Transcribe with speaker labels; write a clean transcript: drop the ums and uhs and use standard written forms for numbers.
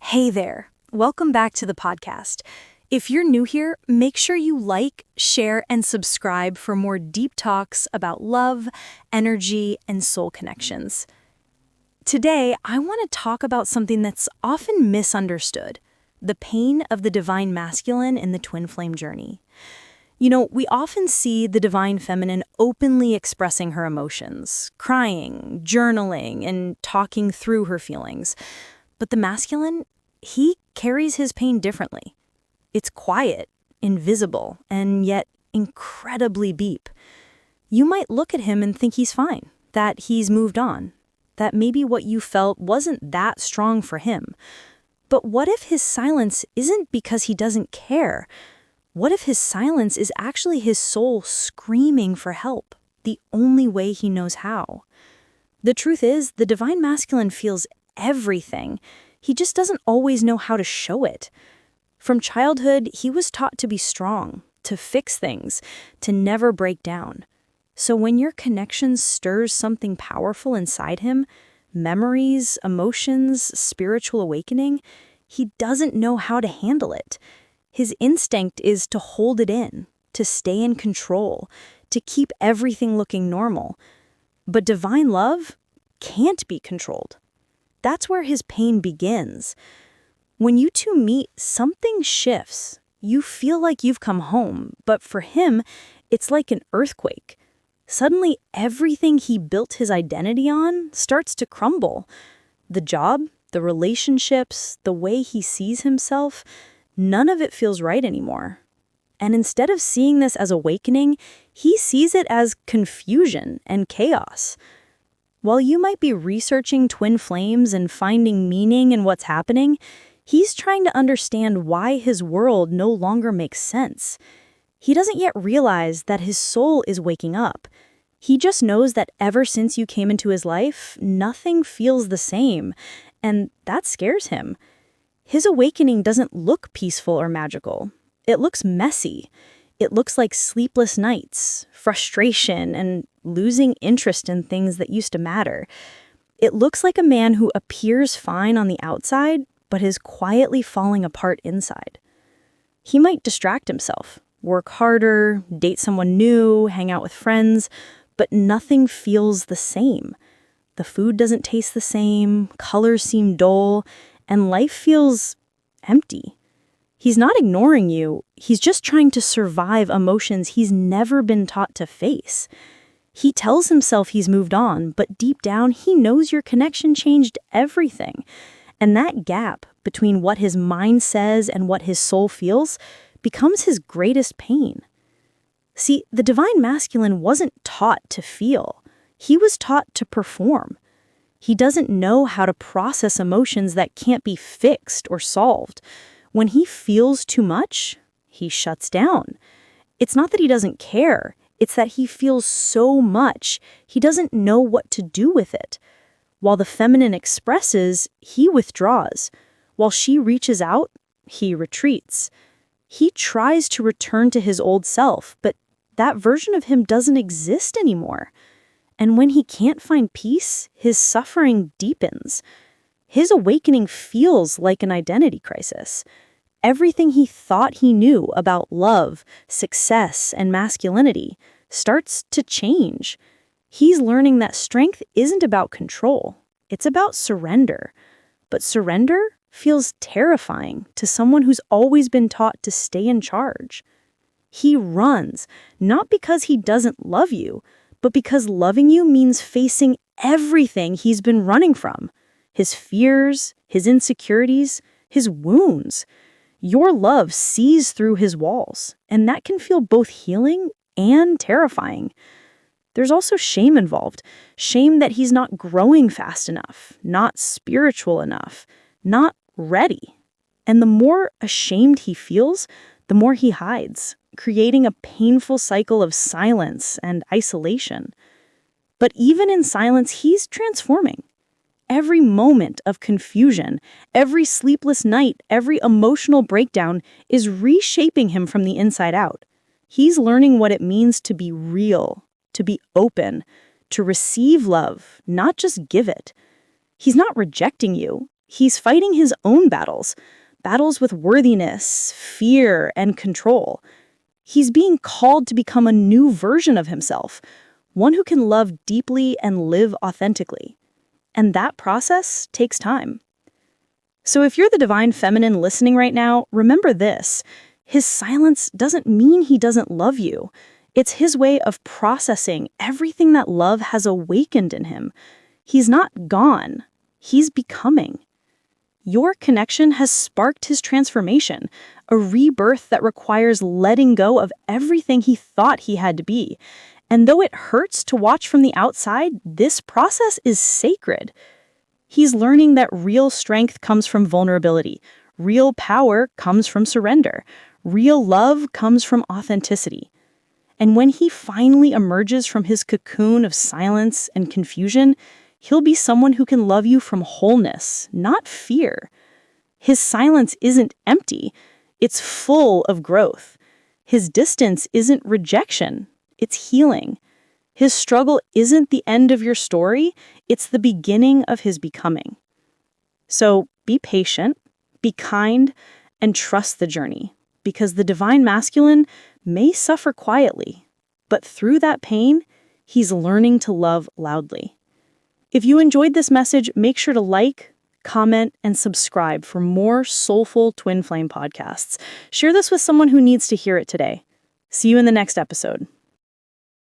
Speaker 1: Hey there. Welcome back to the podcast. If you're new here, make sure you like, share, and subscribe for more deep talks about love, energy, and soul connections. Today, I want to talk about something that's often misunderstood: the pain of the divine masculine in the twin flame journey. We often see the divine feminine openly expressing her emotions, crying, journaling, and talking through her feelings. But the masculine, he carries his pain differently. It's quiet, invisible, and yet incredibly deep. You might look at him and think he's fine, that he's moved on, that maybe what you felt wasn't that strong for him. But what if his silence isn't because he doesn't care? What if his silence is actually his soul screaming for help, the only way he knows how? The truth is, the divine masculine feels everything. He just doesn't always know how to show it. From childhood, he was taught to be strong, to fix things, to never break down. So when your connection stirs something powerful inside him, memories, emotions, spiritual awakening, he doesn't know how to handle it. His instinct is to hold it in, to stay in control, to keep everything looking normal. But divine love can't be controlled. That's where his pain begins. When you two meet, something shifts. You feel like you've come home, but for him, it's like an earthquake. Suddenly, everything he built his identity on starts to crumble. The job, the relationships, the way he sees himself, none of it feels right anymore. And instead of seeing this as awakening, he sees it as confusion and chaos. While you might be researching twin flames and finding meaning in what's happening, he's trying to understand why his world no longer makes sense. He doesn't yet realize that his soul is waking up. He just knows that ever since you came into his life, nothing feels the same, and that scares him. His awakening doesn't look peaceful or magical. It looks messy. It looks like sleepless nights, frustration, and losing interest in things that used to matter. It looks like a man who appears fine on the outside, but is quietly falling apart inside. He might distract himself, work harder, date someone new, hang out with friends, but nothing feels the same. The food doesn't taste the same, colors seem dull, and life feels empty. He's not ignoring you, he's just trying to survive emotions he's never been taught to face. He tells himself he's moved on, but deep down he knows your connection changed everything. And that gap between what his mind says and what his soul feels becomes his greatest pain. See, the divine masculine wasn't taught to feel. He was taught to perform. He doesn't know how to process emotions that can't be fixed or solved. When he feels too much, he shuts down. It's not that he doesn't care, it's that he feels so much, he doesn't know what to do with it. While the feminine expresses, he withdraws. While she reaches out, he retreats. He tries to return to his old self, but that version of him doesn't exist anymore. And when he can't find peace, his suffering deepens. His awakening feels like an identity crisis. Everything he thought he knew about love, success, and masculinity starts to change. He's learning that strength isn't about control. It's about surrender. But surrender feels terrifying to someone who's always been taught to stay in charge. He runs, not because he doesn't love you, but because loving you means facing everything he's been running from. His fears, his insecurities, his wounds. Your love sees through his walls, and that can feel both healing and terrifying. There's also shame involved. Shame that he's not growing fast enough, not spiritual enough, not ready. And the more ashamed he feels, the more he hides, creating a painful cycle of silence and isolation. But even in silence, he's transforming. Every moment of confusion, every sleepless night, every emotional breakdown is reshaping him from the inside out. He's learning what it means to be real, to be open, to receive love, not just give it. He's not rejecting you. He's fighting his own battles, battles with worthiness, fear, and control. He's being called to become a new version of himself, one who can love deeply and live authentically. And that process takes time. So if you're the divine feminine listening right now, remember this. His silence doesn't mean he doesn't love you. It's his way of processing everything that love has awakened in him. He's not gone. He's becoming. Your connection has sparked his transformation, a rebirth that requires letting go of everything he thought he had to be. And though it hurts to watch from the outside, this process is sacred. He's learning that real strength comes from vulnerability, real power comes from surrender, real love comes from authenticity. And when he finally emerges from his cocoon of silence and confusion, he'll be someone who can love you from wholeness, not fear. His silence isn't empty, it's full of growth. His distance isn't rejection, it's healing. His struggle isn't the end of your story, it's the beginning of his becoming. So be patient, be kind, and trust the journey, because the divine masculine may suffer quietly, but through that pain, he's learning to love loudly. If you enjoyed this message, make sure to like, comment, and subscribe for more soulful Twin Flame podcasts. Share this with someone who needs to hear it today. See you in the next episode.